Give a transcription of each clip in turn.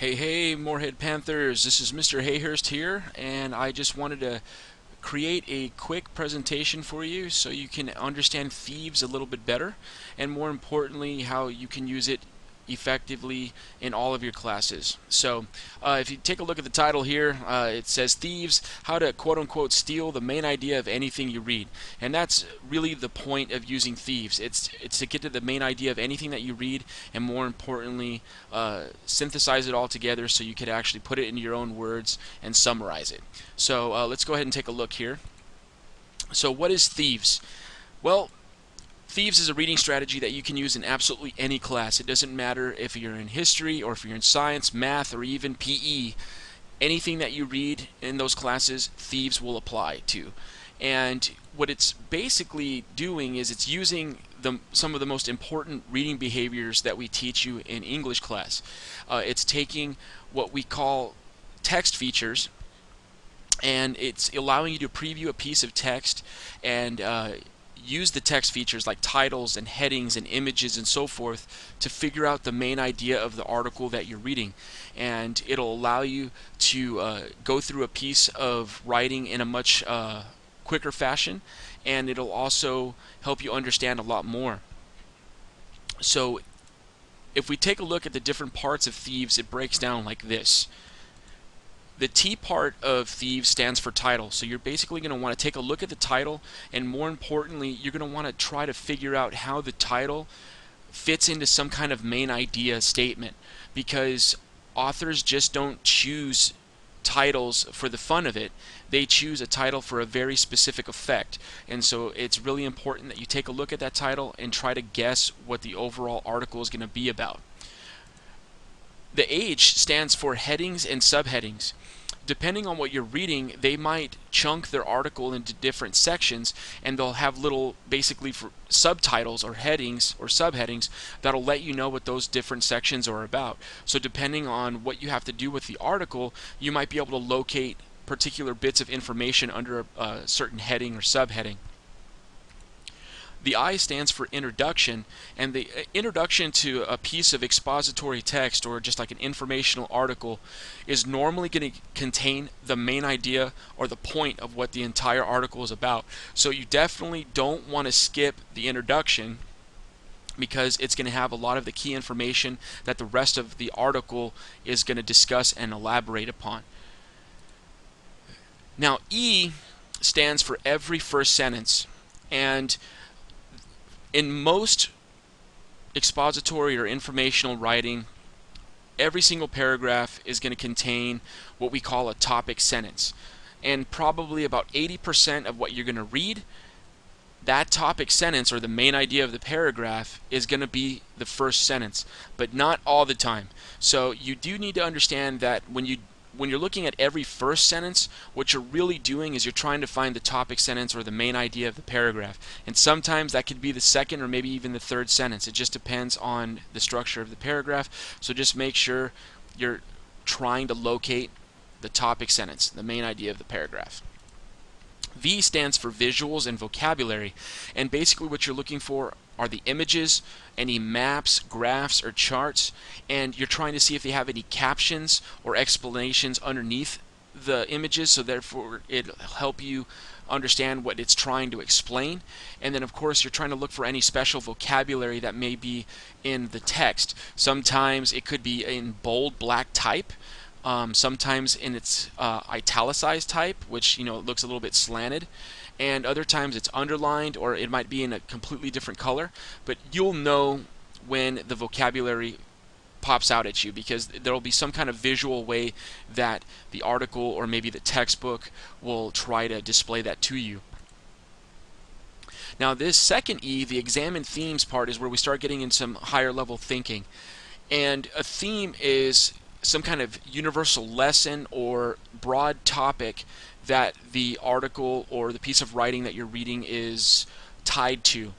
Hey, Moorhead Panthers, this is Mr. Hayhurst here, and I just wanted to create a quick presentation for you so you can understand Thieves a little bit better, and more importantly, how you can use it effectively in all of your classes. So if you take a look at the title here, it says Thieves, how to quote-unquote steal the main idea of anything you read. And that's really the point of using Thieves. It's to get to the main idea of anything that you read, and more importantly, synthesize it all together so you could actually put it into your own words and summarize it. So let's go ahead and take a look here. So what is Thieves? Well, Thieves is a reading strategy that you can use in absolutely any class. It doesn't matter if you're in history or if you're in science, math, or even PE. Anything that you read in those classes, Thieves will apply to. And what it's basically doing is it's using some of the most important reading behaviors that we teach you in English class. It's taking what we call text features, and it's allowing you to preview a piece of text and use the text features like titles and headings and images and so forth to figure out the main idea of the article that you're reading. And it'll allow you to go through a piece of writing in a much quicker fashion, and it'll also help you understand a lot more. So if we take a look at the different parts of Thieves, it breaks down like this. The T part of Thieves stands for title. So you're basically going to want to take a look at the title, and more importantly, you're going to want to try to figure out how the title fits into some kind of main idea statement, because authors just don't choose titles for the fun of it. They choose a title for a very specific effect, and so it's really important that you take a look at that title and try to guess what the overall article is going to be about. The H stands for headings and subheadings. Depending on what you're reading, they might chunk their article into different sections, and they'll have little, basically, for subtitles or headings or subheadings that'll let you know what those different sections are about. So depending on what you have to do with the article, you might be able to locate particular bits of information under a certain heading or subheading. The I stands for introduction, and the introduction to a piece of expository text or just like an informational article is normally going to contain the main idea or the point of what the entire article is about. So you definitely don't want to skip the introduction, because it's going to have a lot of the key information that the rest of the article is going to discuss and elaborate upon. Now, E stands for every first sentence, and in most expository or informational writing, every single paragraph is going to contain what we call a topic sentence. And probably about 80% of what you're going to read, that topic sentence or the main idea of the paragraph is going to be the first sentence, but not all the time. So you do need to understand that when you're looking at every first sentence, what you're really doing is you're trying to find the topic sentence or the main idea of the paragraph. And sometimes that could be the second or maybe even the third sentence. It just depends on the structure of the paragraph. So just make sure you're trying to locate the topic sentence, the main idea of the paragraph. V stands for visuals and vocabulary, and basically what you're looking for are the images, any maps, graphs, or charts, and you're trying to see if they have any captions or explanations underneath the images, so therefore it'll help you understand what it's trying to explain. And then of course you're trying to look for any special vocabulary that may be in the text. Sometimes it could be in bold black type, sometimes in its italicized type, which it looks a little bit slanted, and other times it's underlined, or it might be in a completely different color. But you'll know when the vocabulary pops out at you, because there will be some kind of visual way that the article or maybe the textbook will try to display that to you. Now this second E, the examine themes part, is where we start getting in some higher level thinking. And a theme is some kind of universal lesson or broad topic that the article or the piece of writing that you're reading is tied to.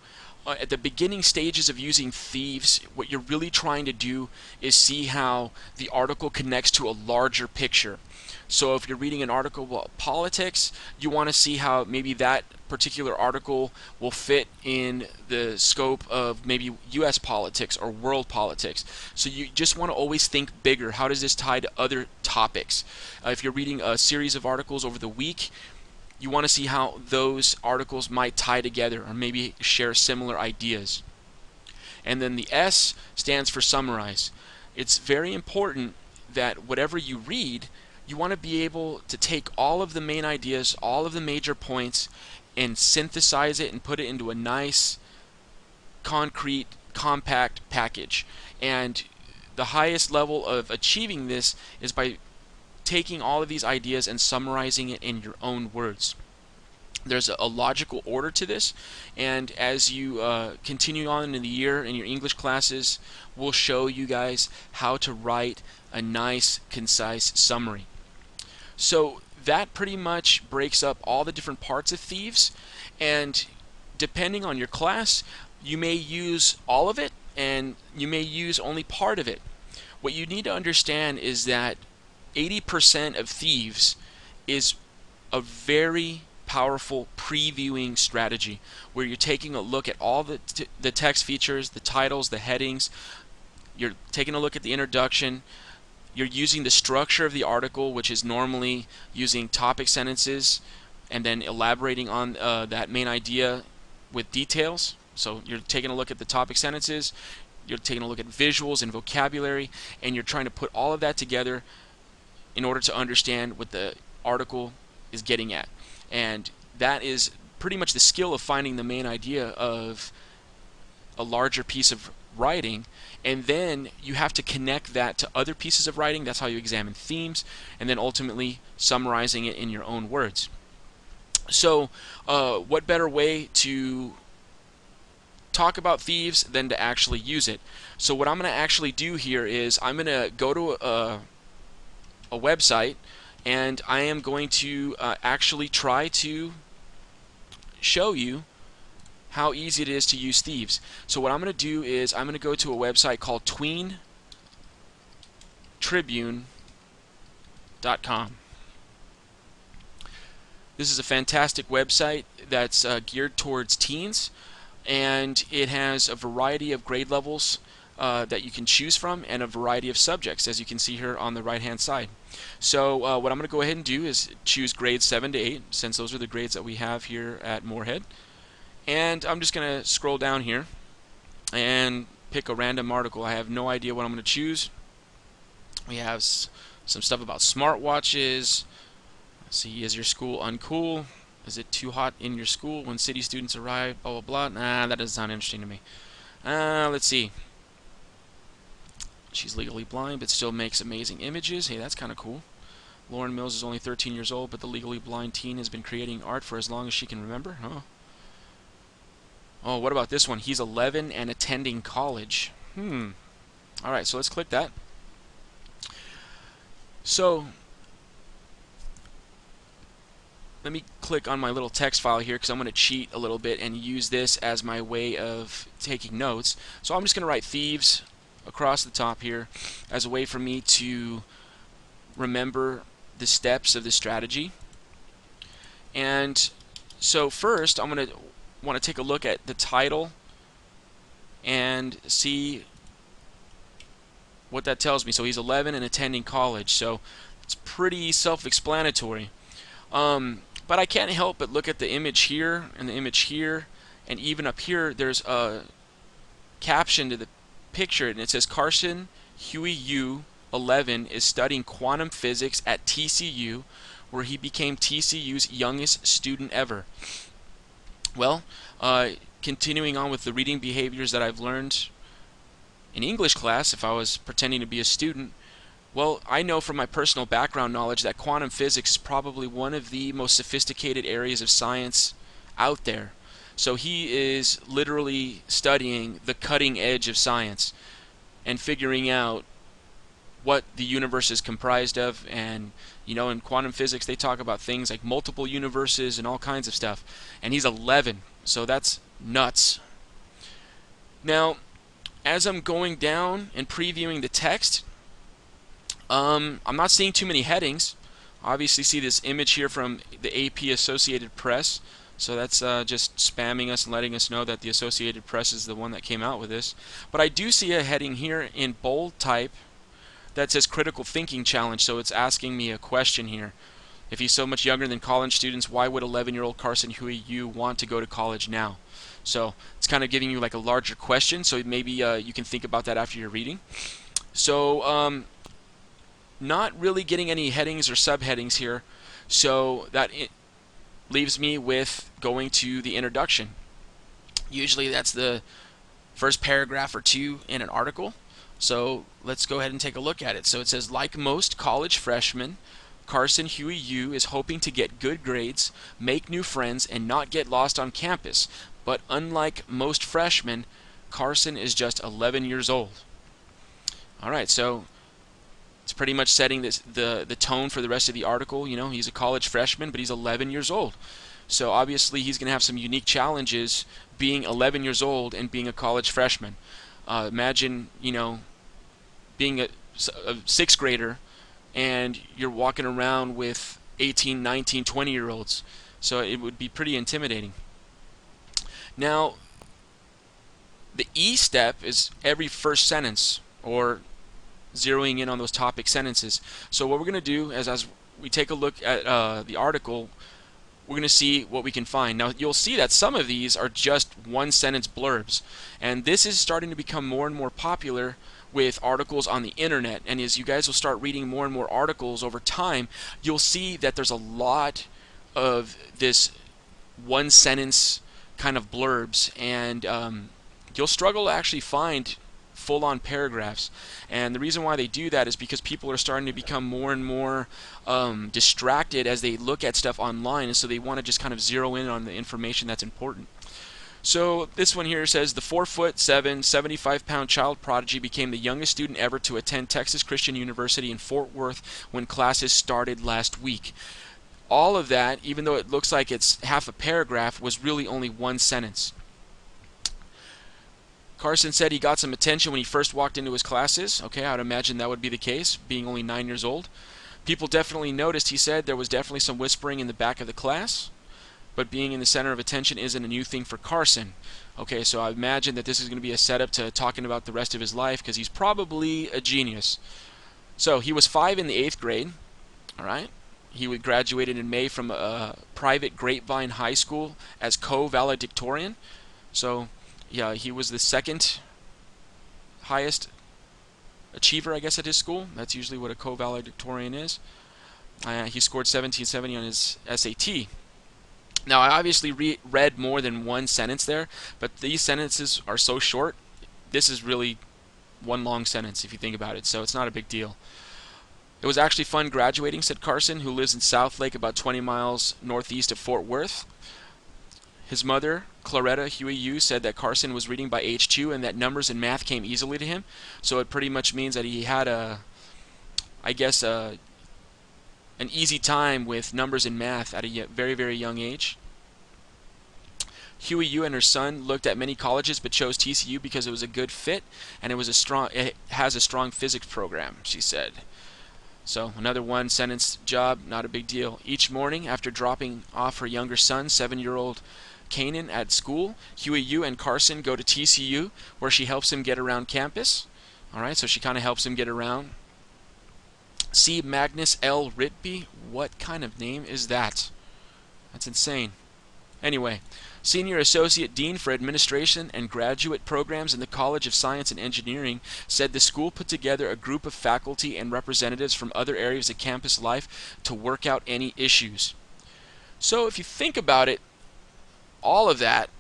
at the beginning stages of using Thieves, what you're really trying to do is see how the article connects to a larger picture. So if you're reading an article about politics, you want to see how maybe that particular article will fit in the scope of maybe US politics or world politics. So you just want to always think bigger. How does this tie to other topics? If you're reading a series of articles over the week, you want to see how those articles might tie together or maybe share similar ideas. And then the S stands for summarize. It's very important that whatever you read, you want to be able to take all of the main ideas, all of the major points, and synthesize it and put it into a nice, concrete, compact package. And the highest level of achieving this is by taking all of these ideas and summarizing it in your own words. There's a logical order to this, and as you continue on in the year in your English classes, we'll show you guys how to write a nice, concise summary. So that pretty much breaks up all the different parts of Thieves, and depending on your class, you may use all of it and you may use only part of it. What you need to understand is that 80% of Thieves is a very powerful previewing strategy where you're taking a look at all the text features, the titles, the headings. You're taking a look at the introduction. You're using the structure of the article, which is normally using topic sentences and then elaborating on that main idea with details. So you're taking a look at the topic sentences, you're taking a look at visuals and vocabulary, and you're trying to put all of that together in order to understand what the article is getting at. And that is pretty much the skill of finding the main idea of a larger piece of writing, and then you have to connect that to other pieces of writing. That's how you examine themes, and then ultimately summarizing it in your own words. So what better way to talk about Thieves than to actually use it? So what I'm going to actually do here is I'm going to go to a website, and I am going to actually try to show you how easy it is to use Thieves. So what I'm going to do is I'm going to go to a website called tweentribune.com. This is a fantastic website that's geared towards teens, and it has a variety of grade levels that you can choose from and a variety of subjects, as you can see here on the right hand side. So what I'm going to go ahead and do is choose grades 7 to 8, since those are the grades that we have here at Moorhead. And I'm just going to scroll down here and pick a random article. I have no idea what I'm going to choose. We have some stuff about smartwatches. Let's see, is your school uncool? Is it too hot in your school when city students arrive? Blah, blah, blah. Nah, that doesn't sound interesting to me. Let's see. She's legally blind but still makes amazing images. Hey, that's kind of cool. Lauren Mills is only 13 years old, but the legally blind teen has been creating art for as long as she can remember. Huh. Oh, what about this one? He's 11 and attending college. Alright, so let's click that. So, let me click on my little text file here because I'm going to cheat a little bit and use this as my way of taking notes. So I'm just going to write Thieves across the top here as a way for me to remember the steps of the strategy. And so first I'm going to want to take a look at the title and see what that tells me. So he's 11 and attending college, so it's pretty self-explanatory. But I can't help but look at the image here and the image here, and even up here there's a caption to the picture, and it says Carson Huey Yu 11 is studying quantum physics at TCU, where he became TCU's youngest student ever. Well, continuing on with the reading behaviors that I've learned in English class, if I was pretending to be a student, well, I know from my personal background knowledge that quantum physics is probably one of the most sophisticated areas of science out there. So he is literally studying the cutting edge of science and figuring out what the universe is comprised of. And you know, in quantum physics they talk about things like multiple universes and all kinds of stuff, and he's 11, so that's nuts. Now, as I'm going down and previewing the text, I'm not seeing too many headings. Obviously, see this image here from the AP Associated Press. So that's just spamming us and letting us know that the Associated Press is the one that came out with this. But I do see a heading here in bold type that says Critical Thinking Challenge. So it's asking me a question here. If he's so much younger than college students, why would 11-year-old Carson Huey want to go to college now? So it's kind of giving you like a larger question. So maybe you can think about that after you're reading. So not really getting any headings or subheadings here, so that leaves me with going to the introduction. Usually that's the first paragraph or two in an article, so let's go ahead and take a look at it. So it says, like most college freshmen, Carson Huey Yu is hoping to get good grades, make new friends, and not get lost on campus. But unlike most freshmen, Carson is just 11 years old. Alright, so it's pretty much setting the tone for the rest of the article. You know, he's a college freshman, but he's 11 years old. So obviously he's going to have some unique challenges being 11 years old and being a college freshman. Imagine, you know, being a sixth grader and you're walking around with 18, 19, 20-year-olds. So it would be pretty intimidating. Now, the E step is every first sentence, or zeroing in on those topic sentences. So what we're going to do is, as we take a look at the article, we're going to see what we can find. Now you'll see that some of these are just one sentence blurbs, and this is starting to become more and more popular with articles on the internet. And as you guys will start reading more and more articles over time, you'll see that there's a lot of this one sentence kind of blurbs, and you'll struggle to actually find full-on paragraphs. And the reason why they do that is because people are starting to become more and more distracted as they look at stuff online, and so they want to just kind of zero in on the information that's important. So this one here says, the 4'7", 75-pound child prodigy became the youngest student ever to attend Texas Christian University in Fort Worth when classes started last week. All of that, even though it looks like it's half a paragraph, was really only one sentence. Carson said he got some attention when he first walked into his classes. Okay, I would imagine that would be the case, being only 9 years old. People definitely noticed, he said, there was definitely some whispering in the back of the class, but being in the center of attention isn't a new thing for Carson. Okay, so I imagine that this is going to be a setup to talking about the rest of his life, because he's probably a genius. So he was 5 in the 8th grade. All right. He graduated in May from a private Grapevine High School as co-valedictorian. So yeah, he was the second highest achiever, I guess, at his school. That's usually what a co-valedictorian is. He scored 1770 on his SAT. Now, I obviously read more than one sentence there, but these sentences are so short. This is really one long sentence if you think about it, so it's not a big deal. It was actually fun graduating, said Carson, who lives in Southlake, about 20 miles northeast of Fort Worth. His mother, Claretta Huey Yu, said that Carson was reading by age 2 and that numbers and math came easily to him. So it pretty much means that he had an easy time with numbers and math at a very, very young age. Huey Yu and her son looked at many colleges but chose TCU because it was a good fit and it has a strong physics program, she said. So another one sentence job, not a big deal. Each morning after dropping off her younger son, 7-year-old Kanan, at school, Huey Yu and Carson go to TCU, where she helps him get around campus. Alright, so she kind of helps him get around. C. Magnus L. Ritby, what kind of name is that? That's insane. Anyway, Senior Associate Dean for Administration and Graduate Programs in the College of Science and Engineering said the school put together a group of faculty and representatives from other areas of campus life to work out any issues. So if you think about it, all of that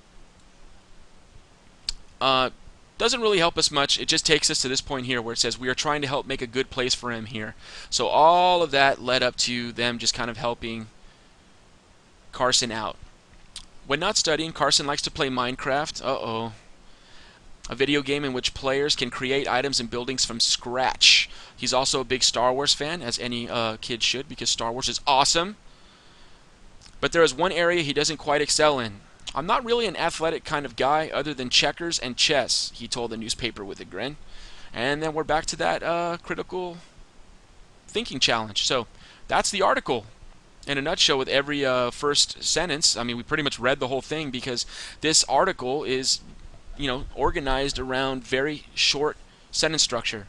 doesn't really help us much. It just takes us to this point here where it says we are trying to help make a good place for him here. So all of that led up to them just kind of helping Carson out. When not studying, Carson likes to play Minecraft. A video game in which players can create items and buildings from scratch. He's also a big Star Wars fan, as any kid should, because Star Wars is awesome. But there is one area he doesn't quite excel in. I'm not really an athletic kind of guy other than checkers and chess, he told the newspaper with a grin. And then we're back to that critical thinking challenge. So that's the article in a nutshell with every first sentence. I mean, we pretty much read the whole thing because this article is, organized around very short sentence structure.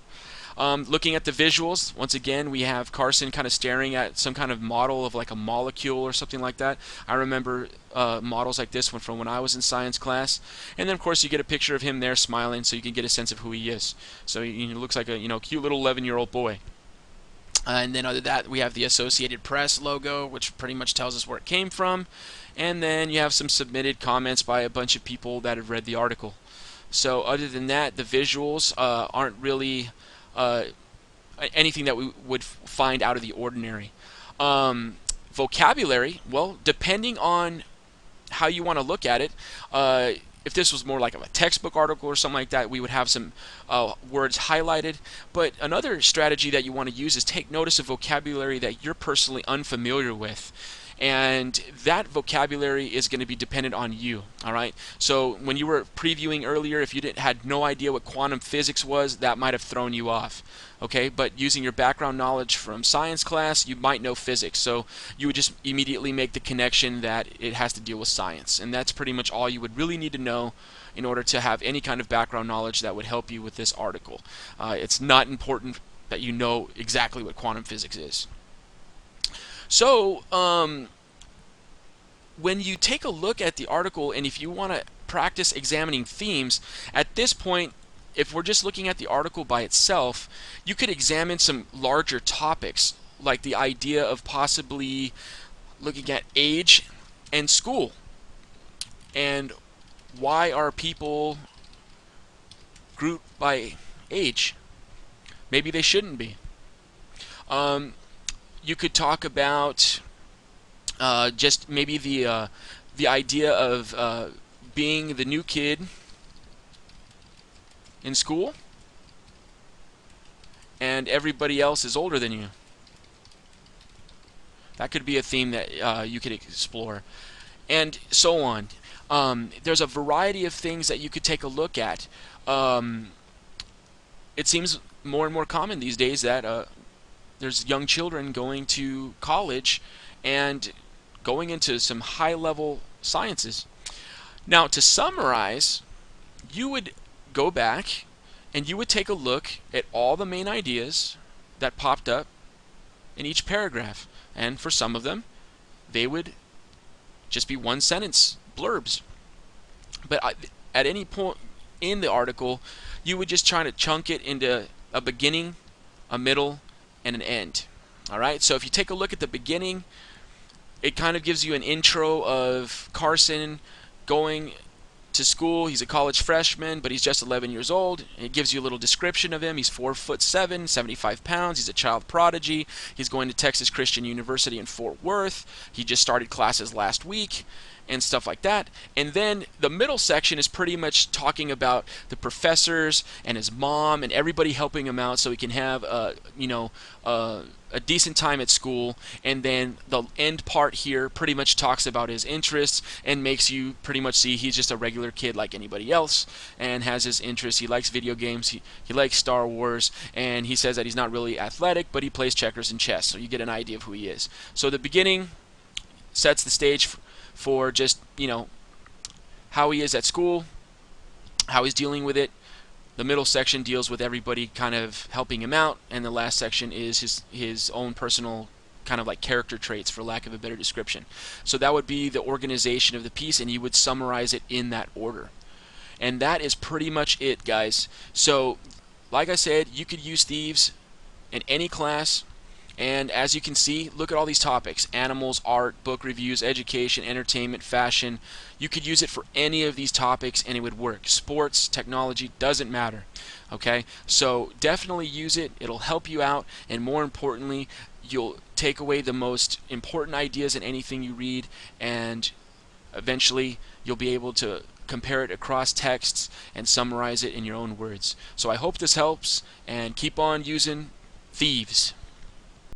Looking at the visuals, once again, we have Carson kind of staring at some kind of model of like a molecule or something like that. I remember models like this one from when I was in science class. And then, of course, you get a picture of him there smiling so you can get a sense of who he is. So he looks like a cute little 11-year-old boy. And then other than that, we have the Associated Press logo, which pretty much tells us where it came from. And then you have some submitted comments by a bunch of people that have read the article. So other than that, the visuals aren't really anything that we would find out of the ordinary. Vocabulary, well, depending on how you want to look at it, if this was more like a textbook article or something like that, we would have some words highlighted. But another strategy that you want to use is take notice of vocabulary that you're personally unfamiliar with. And that vocabulary is going to be dependent on you. All right. So when you were previewing earlier, if you had no idea what quantum physics was, that might have thrown you off. Okay. But using your background knowledge from science class, you might know physics. So you would just immediately make the connection that it has to deal with science. And that's pretty much all you would really need to know in order to have any kind of background knowledge that would help you with this article. It's not important that you know exactly what quantum physics is. So, when you take a look at the article, and if you want to practice examining themes, at this point, if we're just looking at the article by itself, you could examine some larger topics, like the idea of possibly looking at age and school. And why are people grouped by age? Maybe they shouldn't be. You could talk about just maybe the idea of being the new kid in school and everybody else is older than you. That could be a theme that you could explore, and so on. There's a variety of things that you could take a look at. It seems more and more common these days that there's young children going to college and going into some high-level sciences. Now, to summarize, you would go back and you would take a look at all the main ideas that popped up in each paragraph. And for some of them, they would just be one-sentence blurbs. But at any point in the article, you would just try to chunk it into a beginning, a middle, and an end. Alright, so if you take a look at the beginning, it kind of gives you an intro of Carson going to school. He's a college freshman, but he's just 11 years old. And it gives you a little description of him. He's 4'7", 75 pounds. He's a child prodigy. He's going to Texas Christian University in Fort Worth. He just started classes last week and stuff like that. And then the middle section is pretty much talking about the professors and his mom and everybody helping him out so he can have a decent time at school. And then the end part here pretty much talks about his interests and makes you pretty much see he's just a regular kid like anybody else and has his interests. He likes video games, he likes Star Wars, and he says that he's not really athletic, but he plays checkers and chess, so you get an idea of who he is. So the beginning sets the stage for just, how he is at school, how he's dealing with it. The middle section deals with everybody kind of helping him out, and the last section is his own personal kind of like character traits, for lack of a better description. So that would be the organization of the piece, and you would summarize it in that order. And that is pretty much it, guys. So, like I said, you could use Thieves in any class. And as you can see, look at all these topics: animals, art, book reviews, education, entertainment, fashion. You could use it for any of these topics and it would work. Sports, technology, doesn't matter. Okay, so definitely use it. It'll help you out, and more importantly, you'll take away the most important ideas in anything you read, and eventually you'll be able to compare it across texts and summarize it in your own words. So I hope this helps, and keep on using Thieves.